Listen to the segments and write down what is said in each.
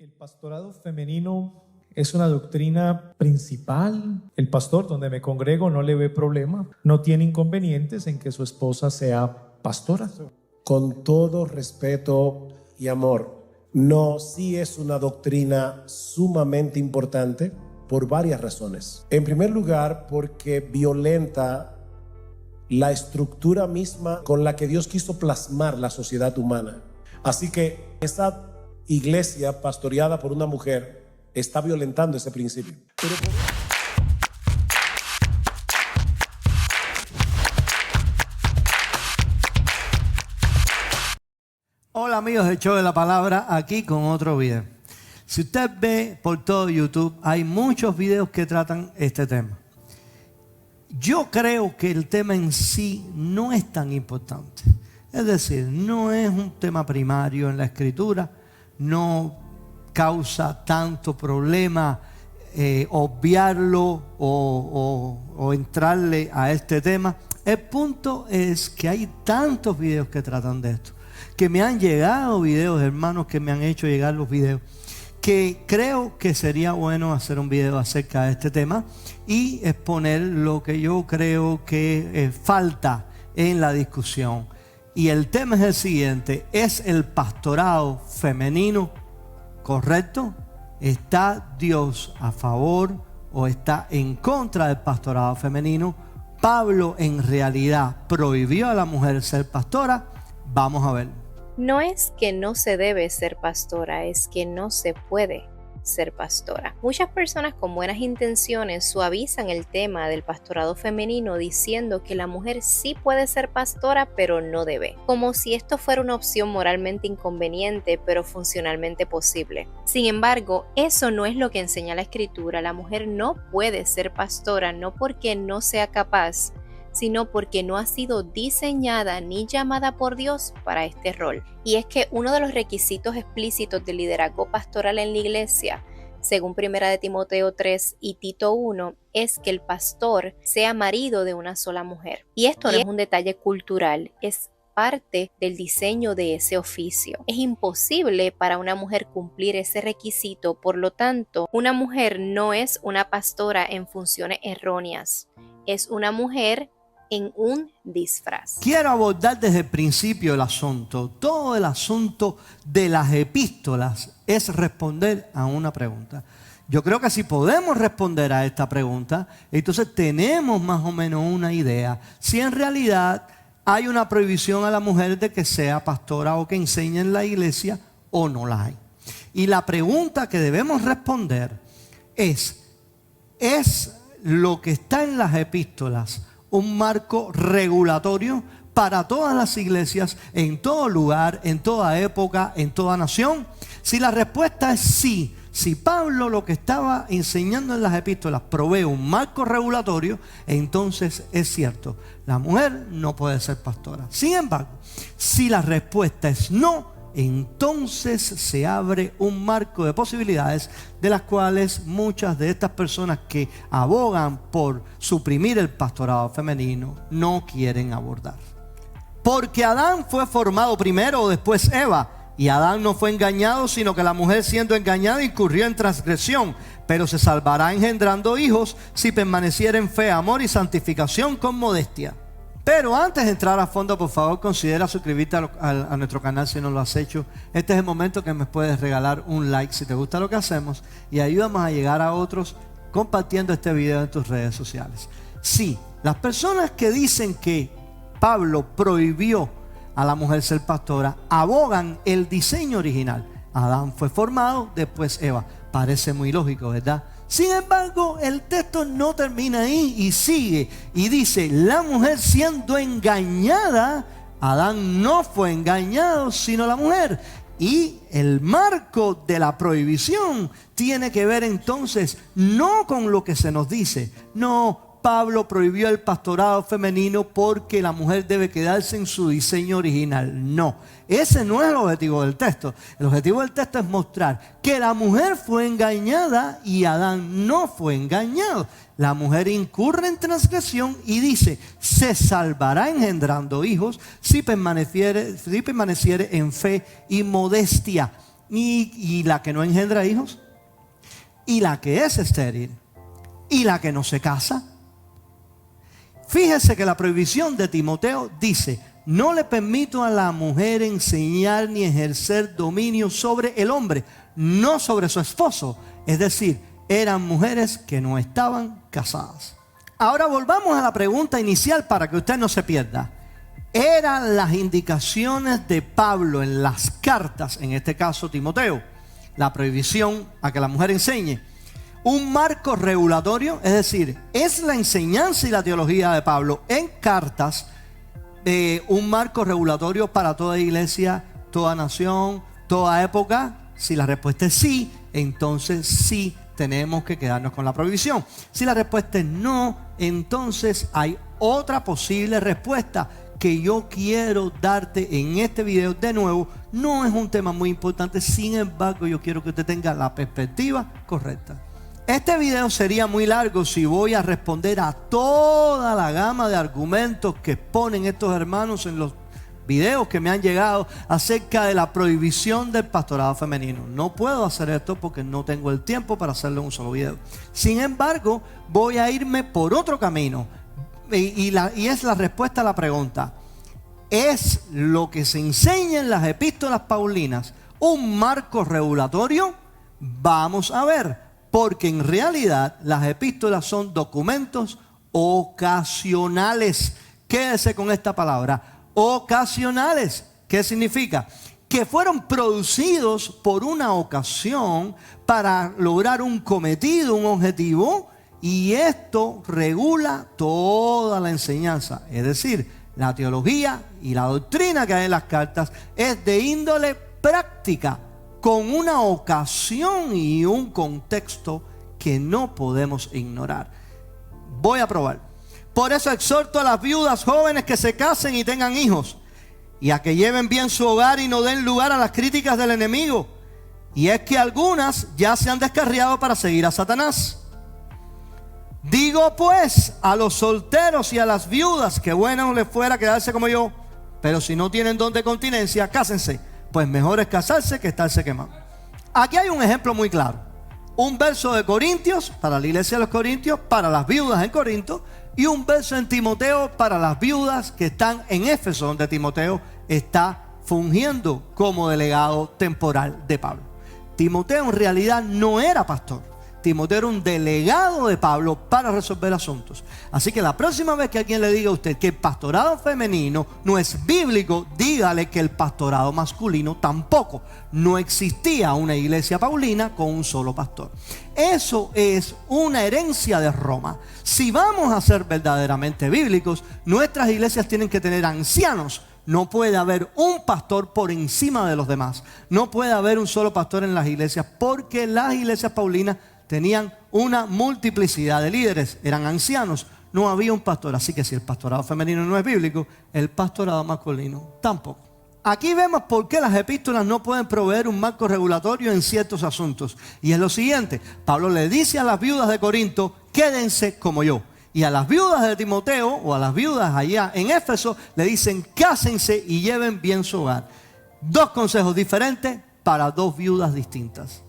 El pastorado femenino es una doctrina principal. El pastor donde me congrego no le ve problema, no tiene inconvenientes en que su esposa sea pastora. Con todo respeto y amor, no, sí es una doctrina sumamente importante por varias razones. En primer lugar, porque violenta la estructura misma con la que Dios quiso plasmar la sociedad humana. Así que esa iglesia pastoreada por una mujer está violentando ese principio. Hola amigos del Show de la Palabra, aquí con otro video. Si usted ve por todo YouTube, hay muchos videos que tratan este tema. Yo creo que el tema en sí no es tan importante. Es decir, no es un tema primario en la Escritura, no causa tanto problema obviarlo o entrarle a este tema. El punto es que hay tantos videos que tratan de esto, que me han llegado videos, hermanos que me han hecho llegar los videos, que creo que sería bueno hacer un video acerca de este tema y exponer lo que yo creo que falta en la discusión. Y el tema es el siguiente: ¿es el pastorado femenino correcto? ¿Está Dios a favor o está en contra del pastorado femenino? ¿Pablo en realidad prohibió a la mujer ser pastora? Vamos a ver. No es que no se debe ser pastora, es que no se puede ser pastora. Muchas personas con buenas intenciones suavizan el tema del pastorado femenino diciendo que la mujer sí puede ser pastora, pero no debe. Como si esto fuera una opción moralmente inconveniente, pero funcionalmente posible. Sin embargo, eso no es lo que enseña la Escritura. La mujer no puede ser pastora, no porque no sea capaz, sino porque no ha sido diseñada ni llamada por Dios para este rol. Y es que uno de los requisitos explícitos del liderazgo pastoral en la iglesia, según 1 Timoteo 3 y Tito 1, es que el pastor sea marido de una sola mujer. Y esto no es un detalle cultural, es parte del diseño de ese oficio. Es imposible para una mujer cumplir ese requisito, por lo tanto, una mujer no es una pastora en funciones erróneas, es una mujer en un disfraz. Quiero abordar desde el principio el asunto. Todo el asunto de las epístolas es responder a una pregunta. Yo creo que si podemos responder a esta pregunta, entonces tenemos más o menos una idea si en realidad hay una prohibición a la mujer de que sea pastora o que enseñe en la iglesia o no la hay. Y la pregunta que debemos responder ¿es lo que está en las epístolas un marco regulatorio para todas las iglesias, en todo lugar, en toda época, en toda nación? Si la respuesta es sí, si Pablo lo que estaba enseñando en las epístolas provee un marco regulatorio, entonces es cierto, la mujer no puede ser pastora. Sin embargo, si la respuesta es no, entonces se abre un marco de posibilidades de las cuales muchas de estas personas que abogan por suprimir el pastorado femenino no quieren abordar. Porque Adán fue formado primero o después Eva, y Adán no fue engañado, sino que la mujer siendo engañada incurrió en transgresión, pero se salvará engendrando hijos si permaneciera en fe, amor y santificación con modestia. Pero antes de entrar a fondo, por favor, considera suscribirte a nuestro canal si no lo has hecho. Este es el momento que me puedes regalar un like si te gusta lo que hacemos y ayúdanos a llegar a otros compartiendo este video en tus redes sociales. Sí, las personas que dicen que Pablo prohibió a la mujer ser pastora abogan el diseño original. Adán fue formado, después Eva. Parece muy lógico, ¿verdad? Sin embargo, el texto no termina ahí y sigue y dice: la mujer siendo engañada, Adán no fue engañado sino la mujer. Y el marco de la prohibición tiene que ver entonces no con lo que se nos dice. No, Pablo prohibió el pastorado femenino porque la mujer debe quedarse en su diseño original. No, ese no es el objetivo del texto. El objetivo del texto es mostrar que la mujer fue engañada y Adán no fue engañado. La mujer incurre en transgresión y dice: se salvará engendrando hijos si permaneciere en fe y modestia. y la que no engendra hijos, y la que es estéril, y la que no se casa. Fíjese que la prohibición de Timoteo dice: no le permito a la mujer enseñar ni ejercer dominio sobre el hombre, no sobre su esposo. Es decir, eran mujeres que no estaban casadas. Ahora volvamos a la pregunta inicial para que usted no se pierda. ¿Eran las indicaciones de Pablo en las cartas, en este caso Timoteo, la prohibición a que la mujer enseñe, un marco regulatorio? Es decir, ¿es la enseñanza y la teología de Pablo en cartas un marco regulatorio para toda iglesia, toda nación, toda época? Si la respuesta es sí, entonces sí tenemos que quedarnos con la prohibición. Si la respuesta es no, entonces hay otra posible respuesta que yo quiero darte en este video. De nuevo, no es un tema muy importante, sin embargo yo quiero que usted tenga la perspectiva correcta. Este video sería muy largo si voy a responder a toda la gama de argumentos que ponen estos hermanos en los videos que me han llegado acerca de la prohibición del pastorado femenino. No puedo hacer esto porque no tengo el tiempo para hacerlo en un solo video. Sin embargo, voy a irme por otro camino y es la respuesta a la pregunta: ¿es lo que se enseña en las epístolas paulinas un marco regulatorio? Vamos a ver. Porque en realidad las epístolas son documentos ocasionales. Quédese con esta palabra, ocasionales. ¿Qué significa? Que fueron producidos por una ocasión para lograr un cometido, un objetivo, y esto regula toda la enseñanza. Es decir, la teología y la doctrina que hay en las cartas es de índole práctica, con una ocasión y un contexto que no podemos ignorar. Voy a probar. Por eso exhorto a las viudas jóvenes que se casen y tengan hijos, y a que lleven bien su hogar y no den lugar a las críticas del enemigo. Y es que algunas ya se han descarriado para seguir a Satanás. Digo pues a los solteros y a las viudas que bueno les fuera quedarse como yo, pero si no tienen don de continencia, cásense, pues mejor es casarse que estarse quemando. Aquí hay un ejemplo muy claro. Un verso de Corintios para la iglesia de los Corintios, para las viudas en Corinto, y un verso en Timoteo para las viudas que están en Éfeso, donde Timoteo está fungiendo como delegado temporal de Pablo. Timoteo en realidad no era pastor. Timoteo era un delegado de Pablo para resolver asuntos. Así que la próxima vez que alguien le diga a usted que el pastorado femenino no es bíblico, dígale que el pastorado masculino tampoco. No existía una iglesia paulina con un solo pastor. Eso es una herencia de Roma. Si vamos a ser verdaderamente bíblicos, nuestras iglesias tienen que tener ancianos. No puede haber un pastor por encima de los demás. No puede haber un solo pastor en las iglesias, porque las iglesias paulinas tenían una multiplicidad de líderes, eran ancianos, no había un pastor. Así que si el pastorado femenino no es bíblico, el pastorado masculino tampoco. Aquí vemos por qué las epístolas no pueden proveer un marco regulatorio en ciertos asuntos. Y es lo siguiente: Pablo le dice a las viudas de Corinto: quédense como yo. Y a las viudas de Timoteo, o a las viudas allá en Éfeso, le dicen: cásense y lleven bien su hogar. Dos consejos diferentes para dos viudas distintas.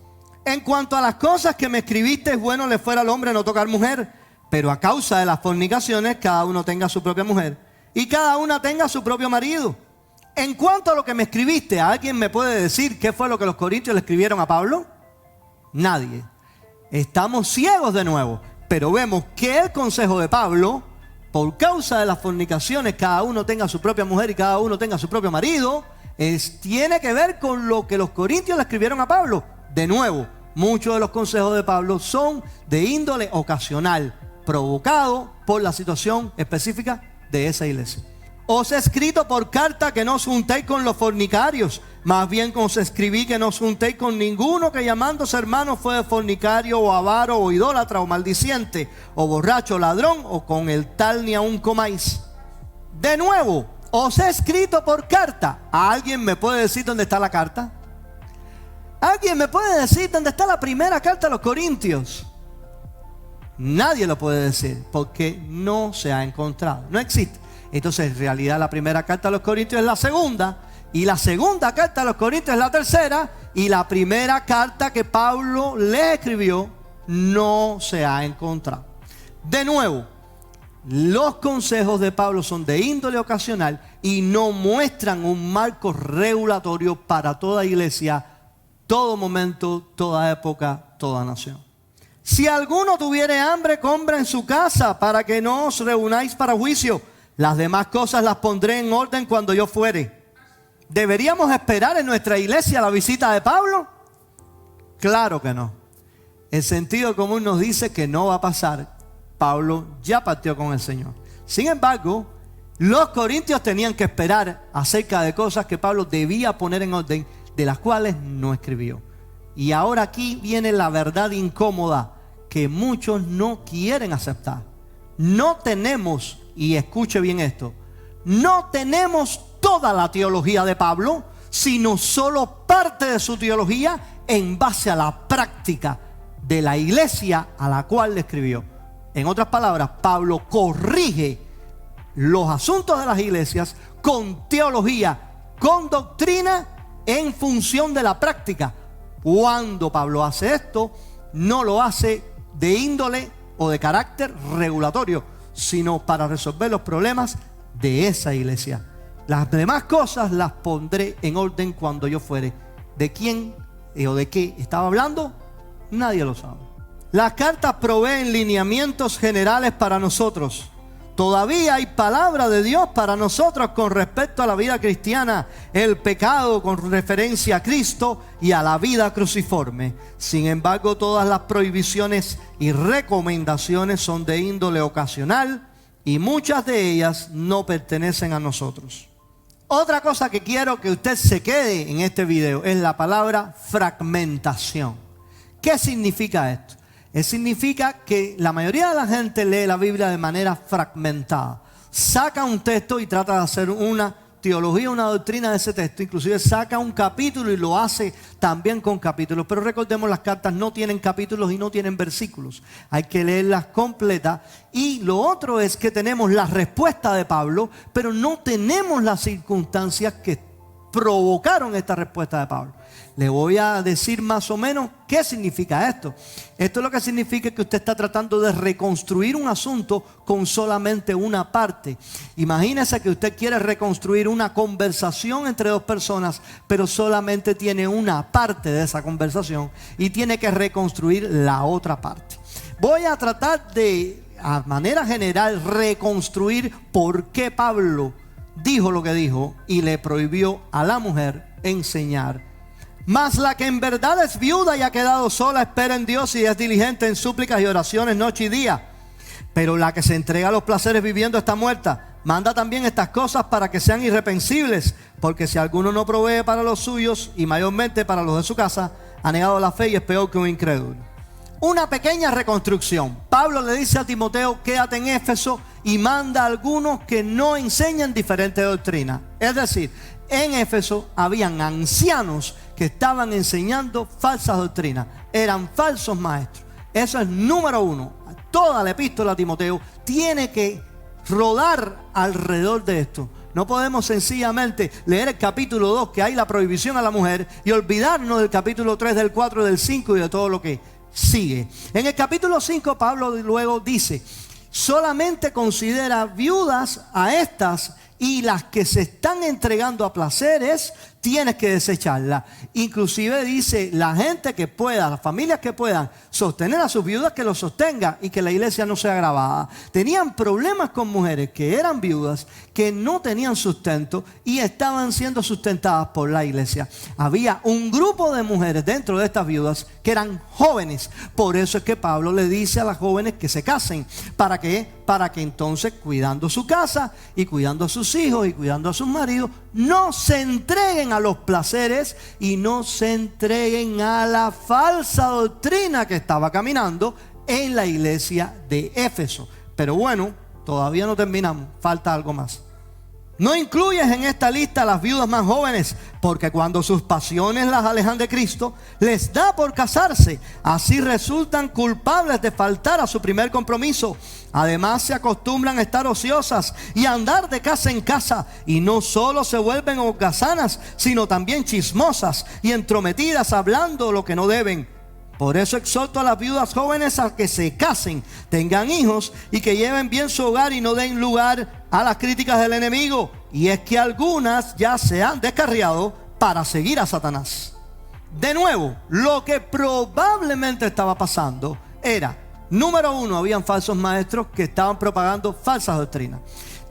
En cuanto a las cosas que me escribiste, es bueno le fuera al hombre no tocar mujer, pero a causa de las fornicaciones cada uno tenga su propia mujer y cada una tenga su propio marido. En cuanto a lo que me escribiste, ¿alguien me puede decir qué fue lo que los corintios le escribieron a Pablo? Nadie. Estamos ciegos de nuevo, pero vemos que el consejo de Pablo, por causa de las fornicaciones cada uno tenga su propia mujer y cada uno tenga su propio marido, tiene que ver con lo que los corintios le escribieron a Pablo. De nuevo, muchos de los consejos de Pablo son de índole ocasional, provocado por la situación específica de esa iglesia. Os he escrito por carta que no os juntéis con los fornicarios, más bien os escribí que no os juntéis con ninguno que llamándose hermano fue fornicario o avaro o idólatra o maldiciente o borracho o ladrón, o con el tal ni aun comáis. De nuevo, os he escrito por carta. ¿Alguien me puede decir dónde está la carta? ¿Alguien me puede decir dónde está la primera carta a los Corintios? Nadie lo puede decir porque no se ha encontrado, no existe. Entonces en realidad la primera carta a los Corintios es la segunda, Y la segunda carta a los Corintios es la tercera. Y la primera carta que Pablo le escribió no se ha encontrado. De nuevo, los consejos de Pablo son de índole ocasional y no muestran un marco regulatorio para toda iglesia, todo momento, toda época, toda nación. Si alguno tuviere hambre, compra en su casa para que no os reunáis para juicio. Las demás cosas las pondré en orden cuando yo fuere. ¿Deberíamos esperar en nuestra iglesia la visita de Pablo? Claro que no. El sentido común nos dice que no va a pasar. Pablo ya partió con el Señor. Sin embargo, los corintios tenían que esperar acerca de cosas que Pablo debía poner en orden, de las cuales no escribió. Y ahora aquí viene la verdad incómoda que muchos no quieren aceptar. No tenemos, y escuche bien esto, no tenemos toda la teología de Pablo, sino solo parte de su teología en base a la práctica de la iglesia a la cual le escribió. En otras palabras, Pablo corrige los asuntos de las iglesias con teología, con doctrina, en función de la práctica. Cuando Pablo hace esto, no lo hace de índole o de carácter regulatorio, sino para resolver los problemas de esa iglesia. Las demás cosas las pondré en orden cuando yo fuere. ¿De quién o de qué estaba hablando? Nadie lo sabe. Las cartas proveen lineamientos generales para nosotros. Todavía hay palabra de Dios para nosotros con respecto a la vida cristiana, el pecado con referencia a Cristo y a la vida cruciforme. Sin embargo, todas las prohibiciones y recomendaciones son de índole ocasional y muchas de ellas no pertenecen a nosotros. Otra cosa que quiero que usted se quede en este video es la palabra fragmentación. ¿Qué significa esto? Significa que la mayoría de la gente lee la Biblia de manera fragmentada. Saca un texto y trata de hacer una teología, una doctrina de ese texto. Inclusive saca un capítulo y lo hace también con capítulos. Pero recordemos, las cartas no tienen capítulos y no tienen versículos. Hay que leerlas completas. Y lo otro es que tenemos la respuesta de Pablo, pero no tenemos las circunstancias que provocaron esta respuesta de Pablo. Le voy a decir más o menos qué significa esto. Esto lo que significa es que usted está tratando de reconstruir un asunto con solamente una parte. Imagínese que usted quiere reconstruir una conversación entre dos personas, pero solamente tiene una parte de esa conversación y tiene que reconstruir la otra parte. Voy a tratar de, a manera general, reconstruir por qué Pablo dijo lo que dijo y le prohibió a la mujer enseñar. Mas la que en verdad es viuda y ha quedado sola, espera en Dios y es diligente en súplicas y oraciones noche y día. Pero la que se entrega a los placeres viviendo está muerta. Manda también estas cosas para que sean irreprensibles, porque si alguno no provee para los suyos y mayormente para los de su casa, ha negado la fe y es peor que un incrédulo. Una pequeña reconstrucción. Pablo le dice a Timoteo: quédate en Éfeso, y manda a algunos que no enseñan diferentes doctrinas. Es decir, en Éfeso habían ancianos que estaban enseñando falsas doctrinas. Eran falsos maestros. Eso es número uno. Toda la epístola a Timoteo tiene que rodar alrededor de esto. No podemos sencillamente leer el capítulo 2, que hay la prohibición a la mujer, y olvidarnos del capítulo 3, del 4, del 5 y de todo lo que sigue. En el capítulo 5 Pablo luego dice: solamente considera viudas a estas, y las que se están entregando a placeres tienes que desecharlas. Inclusive dice: la gente que pueda, las familias que puedan sostener a sus viudas, que los sostenga y que la iglesia no sea agravada. Tenían problemas con mujeres que eran viudas, que no tenían sustento y estaban siendo sustentadas por la iglesia. Había un grupo de mujeres dentro de estas viudas que eran jóvenes. Por eso es que Pablo le dice a las jóvenes que se casen. ¿Para qué? Para que entonces, cuidando su casa y cuidando a sus hijos y cuidando a sus maridos, no se entreguen a los placeres y no se entreguen a la falsa doctrina que estaba caminando en la iglesia de Éfeso. Pero bueno, todavía no terminamos, falta algo más. No incluyes en esta lista a las viudas más jóvenes, porque cuando sus pasiones las alejan de Cristo, les da por casarse. Así resultan culpables de faltar a su primer compromiso. Además se acostumbran a estar ociosas y a andar de casa en casa. Y no solo se vuelven holgazanas, sino también chismosas y entrometidas, hablando lo que no deben. Por eso exhorto a las viudas jóvenes a que se casen, tengan hijos y que lleven bien su hogar y no den lugar a las críticas del enemigo. Y es que algunas ya se han descarriado para seguir a Satanás. De nuevo, lo que probablemente estaba pasando era, número uno, habían falsos maestros que estaban propagando falsas doctrinas.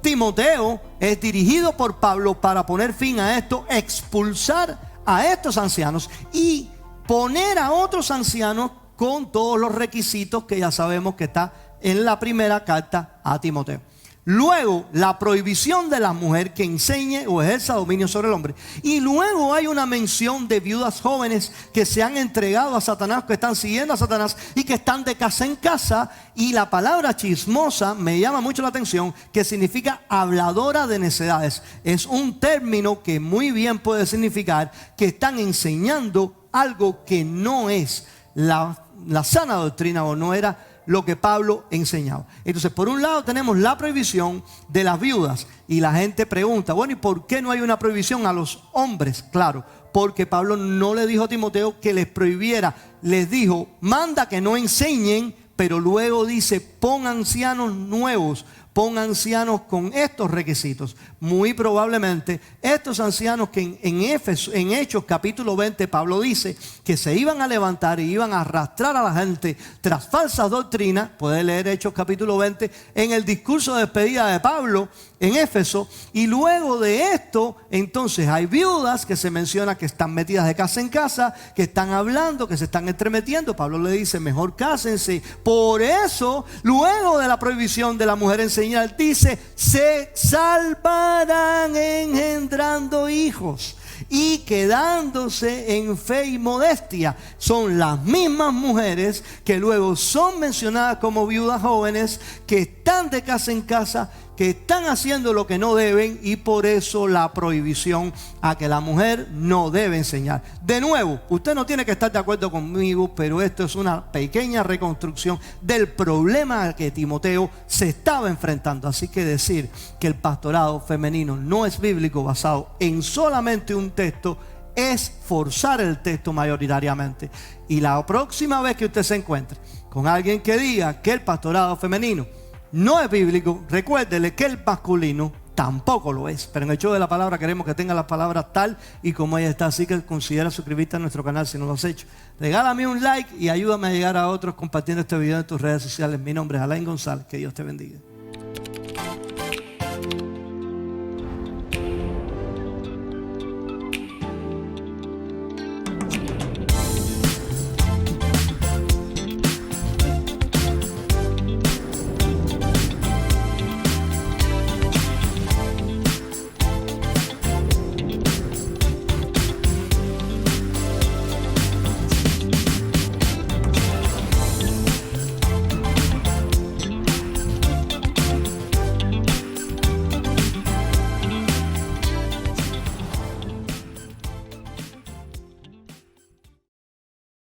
Timoteo es dirigido por Pablo para poner fin a esto, expulsar a estos ancianos y poner a otros ancianos con todos los requisitos que ya sabemos que está en la primera carta a Timoteo. Luego, la prohibición de la mujer que enseñe o ejerza dominio sobre el hombre. Y luego hay una mención de viudas jóvenes que se han entregado a Satanás, que están siguiendo a Satanás y que están de casa en casa. Y la palabra chismosa me llama mucho la atención, que significa habladora de necedades. Es un término que muy bien puede significar que están enseñando algo que no es la sana doctrina o no era lo que Pablo enseñaba. Entonces, por un lado tenemos la prohibición de las viudas y la gente pregunta, bueno, ¿y por qué no hay una prohibición a los hombres? Claro, porque Pablo no le dijo a Timoteo que les prohibiera, les dijo, manda que no enseñen, pero luego dice, pon ancianos nuevos, pon ancianos con estos requisitos. Muy probablemente estos ancianos que en Hechos capítulo 20 Pablo dice que se iban a levantar y iban a arrastrar a la gente tras falsas doctrinas. Puede leer Hechos capítulo 20 en el discurso de despedida de Pablo en Éfeso. Y luego de esto entonces hay viudas que se menciona que están metidas de casa en casa, que están hablando, que se están entremetiendo. Pablo le dice, mejor cásense. Por eso, luego de la prohibición de la mujer enseñar, dice, se salvarán engendrando hijos y quedándose en fe y modestia. Son las mismas mujeres que luego son mencionadas como viudas jóvenes, que están de casa en casa, que están haciendo lo que no deben, y por eso la prohibición a que la mujer no debe enseñar. De nuevo, usted no tiene que estar de acuerdo conmigo, pero esto es una pequeña reconstrucción del problema al que Timoteo se estaba enfrentando. Así que decir que el pastorado femenino no es bíblico basado en solamente un texto es forzar el texto mayoritariamente. Y la próxima vez que usted se encuentre con alguien que diga que el pastorado femenino no es bíblico, recuérdele que el masculino tampoco lo es. Pero en el show de la palabra queremos que tenga la palabra tal y como ella está. Así que considera suscribirte a nuestro canal si no lo has hecho. Regálame un like y ayúdame a llegar a otros compartiendo este video en tus redes sociales. Mi nombre es Alain González. Que Dios te bendiga.